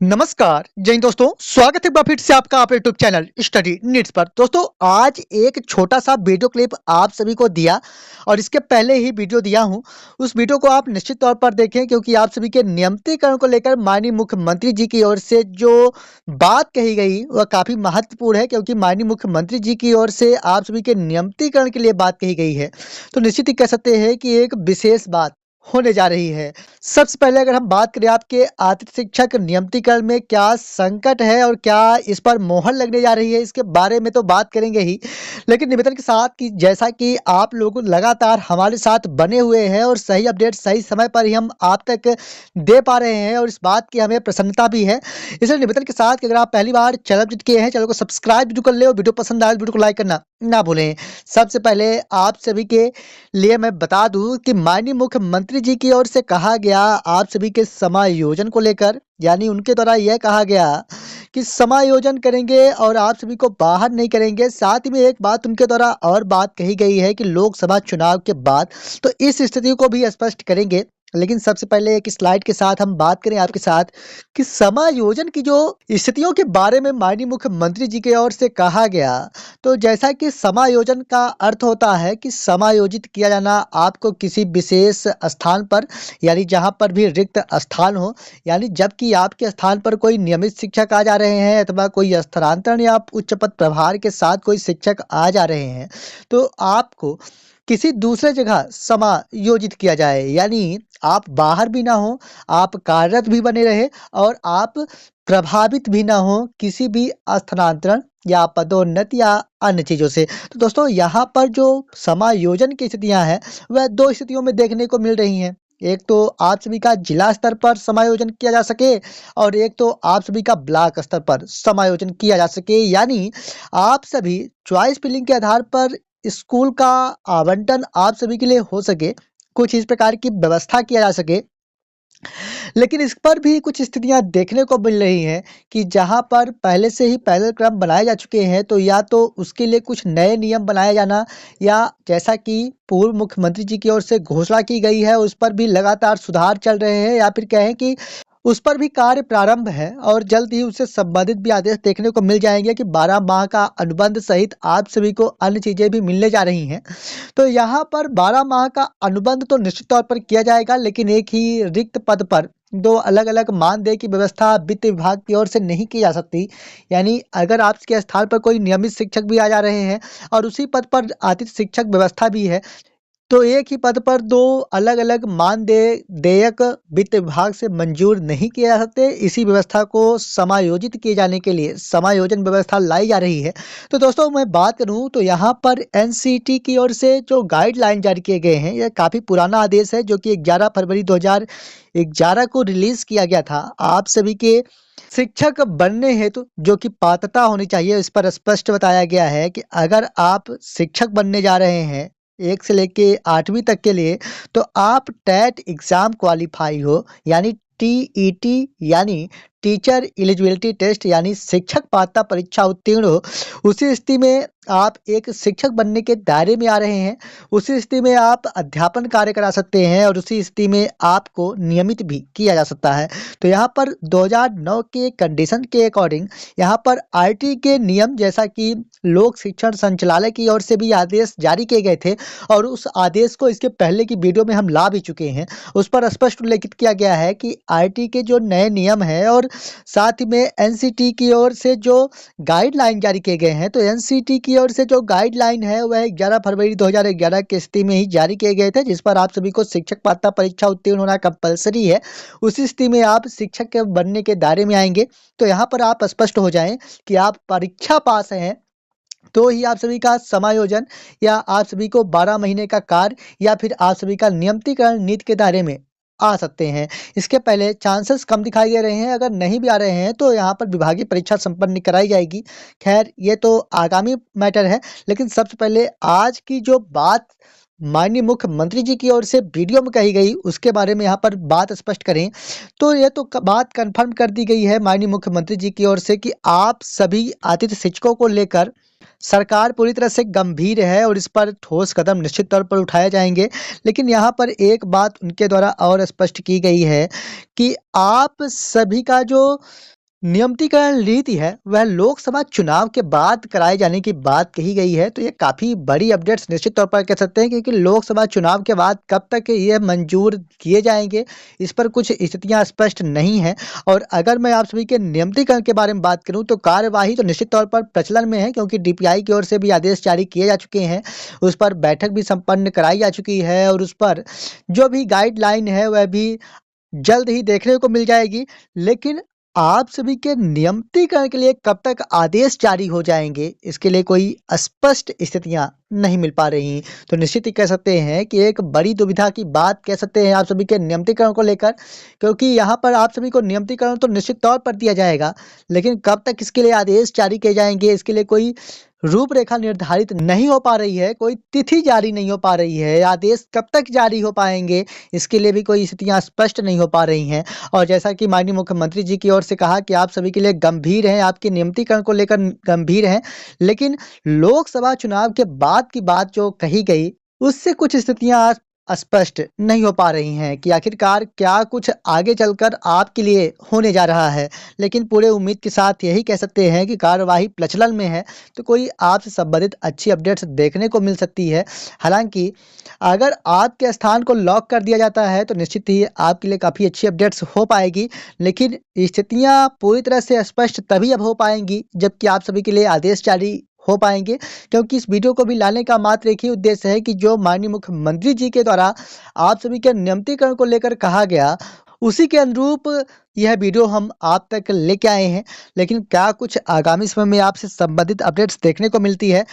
नमस्कार जय हिंद दोस्तों, स्वागत है एक बार फिर से आपका आप यूट्यूब चैनल स्टडी नीड्स पर। दोस्तों आज एक छोटा सा वीडियो क्लिप आप सभी को दिया और इसके पहले ही वीडियो दिया हूं। उस वीडियो को आप निश्चित तौर पर देखें क्योंकि आप सभी के नियमितीकरण को लेकर माननीय मुख्यमंत्री जी की ओर से जो बात कही गई वह काफी महत्वपूर्ण है, क्योंकि माननीय मुख्यमंत्री जी की ओर से आप सभी के नियमितीकरण के लिए बात कही गई है। तो निश्चित ही कह सकते हैं कि एक विशेष बात होने जा रही है। सबसे पहले अगर हम बात करें आपके अतिथि शिक्षक नियमितीकरण में क्या संकट है और क्या इस पर मोहर लगने जा रही है, इसके बारे में तो बात करेंगे ही, लेकिन निवेदन के साथ कि जैसा कि आप लोग लगातार हमारे साथ बने हुए हैं और सही अपडेट सही समय पर ही हम आप तक दे पा रहे हैं और इस बात की हमें प्रसन्नता भी है। इसलिए निवेदन के साथ कि अगर आप पहली बार चैनल विजिट किए हैं, चैनल को सब्सक्राइब जरूर कर ले और वीडियो पसंद आए वीडियो को लाइक करना ना भूलें। सबसे पहले आप सभी के लिए मैं बता दूं कि माननीय मुख्यमंत्री जी की ओर से कहा गया आप सभी के समायोजन को लेकर, यानी उनके द्वारा यह कहा गया कि समायोजन करेंगे और आप सभी को बाहर नहीं करेंगे। साथ ही में एक बात उनके द्वारा और बात कही गई है कि लोकसभा चुनाव के बाद तो इस स्थिति को भी स्पष्ट करेंगे। लेकिन सबसे पहले एक स्लाइड के साथ हम बात करें आपके साथ कि समायोजन की जो स्थितियों के बारे में माननीय मुख्यमंत्री जी की ओर से कहा गया। तो जैसा कि समायोजन का अर्थ होता है कि समायोजित किया जाना आपको किसी विशेष स्थान पर, यानी जहां पर भी रिक्त स्थान हो, यानी जबकि आपके स्थान पर कोई नियमित शिक्षक आ जा रहे हैं अथवा कोई स्थानांतरण या उच्च पद प्रभार के साथ कोई शिक्षक आ जा रहे हैं, तो आपको किसी दूसरे जगह समायोजित किया जाए, यानी आप बाहर भी ना हो, आप कार्यरत भी बने रहे और आप प्रभावित भी ना हो किसी भी स्थानांतरण या पदोन्नति या अन्य चीजों से। तो दोस्तों यहाँ पर जो समायोजन की स्थितियां हैं वह दो स्थितियों में देखने को मिल रही हैं। एक तो आप सभी का जिला स्तर पर समायोजन किया जा सके और एक तो आप सभी का ब्लॉक स्तर पर समायोजन किया जा सके, यानी आप सभी चॉइस फिलिंग के आधार पर स्कूल का आवंटन आप सभी के लिए हो सके, कुछ इस प्रकार की व्यवस्था किया जा सके। लेकिन इस पर भी कुछ स्थितियां देखने को मिल रही हैं कि जहां पर पहले से ही पैदल क्रम बनाए जा चुके हैं, तो या तो उसके लिए कुछ नए नियम बनाए जाना, या जैसा कि पूर्व मुख्यमंत्री जी की ओर से घोषणा की गई है उस पर भी लगातार सुधार चल रहे हैं, या फिर कहें कि उस पर भी कार्य प्रारंभ है और जल्द ही उससे संबंधित भी आदेश देखने को मिल जाएंगे कि 12 माह का अनुबंध सहित आप सभी को अन्य चीजें भी मिलने जा रही हैं। तो यहाँ पर 12 माह का अनुबंध तो निश्चित तौर पर किया जाएगा, लेकिन एक ही रिक्त पद पर दो अलग अलग मानदेय की व्यवस्था वित्त विभाग की ओर से नहीं की जा सकती। यानी अगर आपके स्थान पर कोई नियमित शिक्षक भी आ जा रहे हैं और उसी पद पर अतिथि शिक्षक व्यवस्था भी है, तो एक ही पद पर दो अलग अलग मानदेय देयक वित्त विभाग से मंजूर नहीं किए जा सकते। इसी व्यवस्था को समायोजित किए जाने के लिए समायोजन व्यवस्था लाई जा रही है। तो दोस्तों मैं बात करूं तो यहाँ पर एनसीटी की ओर से जो गाइडलाइन जारी किए गए हैं, यह काफी पुराना आदेश है जो कि 11 फरवरी 2011 को रिलीज किया गया था। आप सभी के शिक्षक बनने हेतु जो कि पात्रता होनी चाहिए, इस पर स्पष्ट बताया गया है कि अगर आप शिक्षक बनने जा रहे हैं 1 से लेके 8वीं तक के लिए, तो आप टेट एग्जाम क्वालिफाई हो, यानी टीईटी यानी टीचर एलिजिबिलिटी टेस्ट यानी शिक्षक पात्रता परीक्षा उत्तीर्ण हो। उसी स्थिति में आप एक शिक्षक बनने के दायरे में आ रहे हैं, उसी स्थिति में आप अध्यापन कार्य करा सकते हैं और उसी स्थिति में आपको नियमित भी किया जा सकता है। तो यहाँ पर 2009 के कंडीशन के अकॉर्डिंग यहाँ पर आरटी के नियम, जैसा कि लोक शिक्षण संचालय की ओर से भी आदेश जारी किए गए थे और उस आदेश को इसके पहले की वीडियो में हम ला भी चुके हैं, उस पर स्पष्ट उल्लेखित किया गया है कि आरटी के जो नए नियम है और साथ ही में एनसीटी की ओर से जो गाइडलाइन जारी किए गए हैं, तो एनसीटी की ओर से जो गाइडलाइन है वह 11 फरवरी 2011 की स्थिति में ही जारी किए गए थे, जिस पर आप सभी को शिक्षक पात्रता परीक्षा उत्तीर्ण होना कंपलसरी है। उसी स्थिति में आप शिक्षक के बनने के दायरे में आएंगे। तो यहाँ पर आप स्पष्ट हो जाएं कि आप परीक्षा पास हैं तो ही आप सभी का समायोजन या आप सभी को 12 महीने का कार्य या फिर आप सभी का नियमितीकरण नीति के दायरे में आ सकते हैं। इसके पहले चांसेस कम दिखाई दे रहे हैं, अगर नहीं भी आ रहे हैं तो यहाँ पर विभागीय परीक्षा संपन्न कराई जाएगी। खैर ये तो आगामी मैटर है, लेकिन सबसे पहले आज की जो बात माननीय मुख्यमंत्री जी की ओर से वीडियो में कही गई उसके बारे में यहाँ पर बात स्पष्ट करें तो ये तो बात कंफर्म कर दी गई है माननीय मुख्यमंत्री जी की ओर से कि आप सभी अतिथि शिक्षकों को लेकर सरकार पूरी तरह से गंभीर है और इस पर ठोस कदम निश्चित तौर पर उठाए जाएंगे। लेकिन यहाँ पर एक बात उनके द्वारा और स्पष्ट की गई है कि आप सभी का जो नियमितीकरण रीति है वह लोकसभा चुनाव के बाद कराए जाने की बात कही गई है। तो ये काफी बड़ी अपडेट्स निश्चित तौर पर कह सकते हैं, क्योंकि लोकसभा चुनाव के बाद कब तक ये मंजूर किए जाएंगे इस पर कुछ स्थितियां स्पष्ट नहीं है। और अगर मैं आप सभी के नियमितीकरण के बारे में बात करूं तो कार्यवाही तो निश्चित तौर पर प्रचलन में है, क्योंकि डीपीआई की ओर से भी आदेश जारी किए जा चुके हैं। उस पर बैठक भी संपन्न कराई जा चुकी है और उस पर जो भी गाइडलाइन है वह भी जल्द ही देखने को मिल जाएगी। लेकिन आप सभी के नियमितीकरण के लिए कब तक आदेश जारी हो जाएंगे, इसके लिए कोई स्पष्ट स्थितियां नहीं मिल पा रही। तो निश्चित ही कह सकते हैं कि एक बड़ी दुविधा की बात कह सकते हैं आप सभी के नियमितीकरण को लेकर, क्योंकि यहाँ पर आप सभी को नियमितीकरण तो निश्चित तौर पर दिया जाएगा, लेकिन कब तक इसके लिए आदेश जारी किए जाएंगे इसके लिए कोई रूपरेखा निर्धारित नहीं हो पा रही है, कोई तिथि जारी नहीं हो पा रही है। आदेश कब तक जारी हो पाएंगे इसके लिए भी कोई स्थितियां स्पष्ट नहीं हो पा रही हैं। और जैसा कि माननीय मुख्यमंत्री जी की ओर से कहा कि आप सभी के लिए गंभीर हैं, आपके नियमितीकरण को लेकर गंभीर हैं, लेकिन लोकसभा चुनाव के बाद की बात जो कही गई उससे कुछ स्थितियां स्पष्ट नहीं हो पा रही हैं कि आखिरकार क्या कुछ आगे चलकर आपके लिए होने जा रहा है। लेकिन पूरे उम्मीद के साथ यही कह सकते हैं कि कार्यवाही प्रचलन में है, तो कोई आपसे संबंधित अच्छी अपडेट्स देखने को मिल सकती है। हालांकि अगर आपके स्थान को लॉक कर दिया जाता है तो निश्चित ही आपके लिए काफ़ी अच्छी अपडेट्स हो पाएगी, लेकिन स्थितियां पूरी तरह से स्पष्ट तभी अब हो पाएंगी जबकि आप सभी के लिए आदेश जारी हो पाएंगे। क्योंकि इस वीडियो को भी लाने का मात्र एक ही उद्देश्य है कि जो माननीय मुख्यमंत्री जी के द्वारा आप सभी के नियमितीकरण को लेकर कहा गया उसी के अनुरूप यह वीडियो हम आप तक लेके आए हैं। लेकिन क्या कुछ आगामी समय में आपसे संबंधित अपडेट्स देखने को मिलती है,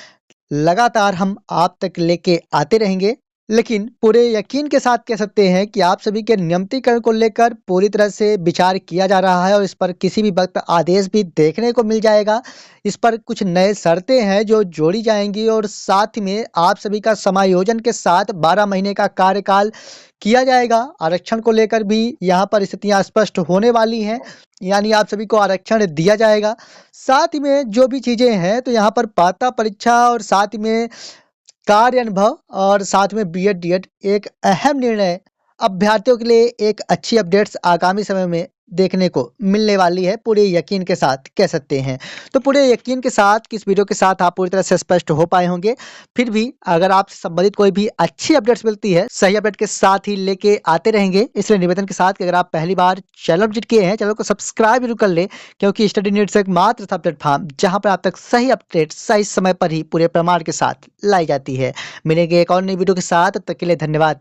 लगातार हम आप तक लेके आते रहेंगे। लेकिन पूरे यकीन के साथ कह सकते हैं कि आप सभी के नियमितीकरण को लेकर पूरी तरह से विचार किया जा रहा है और इस पर किसी भी वक्त आदेश भी देखने को मिल जाएगा। इस पर कुछ नए शर्तें हैं जो जोड़ी जाएंगी और साथ में आप सभी का समायोजन के साथ 12 महीने का कार्यकाल किया जाएगा। आरक्षण को लेकर भी यहाँ पर स्थितियाँ स्पष्ट होने वाली हैं, यानी आप सभी को आरक्षण दिया जाएगा। साथ ही में जो भी चीज़ें हैं तो यहाँ पर पात्रता परीक्षा और साथ में कार्य अनुभव और साथ में बीएड डीएड एक अहम निर्णय अभ्यर्थियों के लिए एक अच्छी अपडेट्स आगामी समय में देखने को मिलने वाली है, पूरे यकीन के साथ कह सकते हैं। तो पूरे यकीन के साथ कि इस वीडियो के साथ आप पूरी तरह से स्पष्ट हो पाए होंगे। फिर भी अगर आपसे संबंधित कोई भी अच्छी अपडेट्स मिलती है सही अपडेट के साथ ही लेके आते रहेंगे। इसलिए निवेदन के साथ कि अगर आप पहली बार चैनल विजिट किए हैं चैनल को सब्सक्राइब जरूर कर ले, क्योंकि स्टडी नीड्स एक मात्र था प्लेटफॉर्म जहां पर आप तक सही अपडेट सही समय पर ही पूरे प्रमाण के साथ लाई जाती है। मिलेंगे एक और नई वीडियो के साथ, तब तक के लिए धन्यवाद।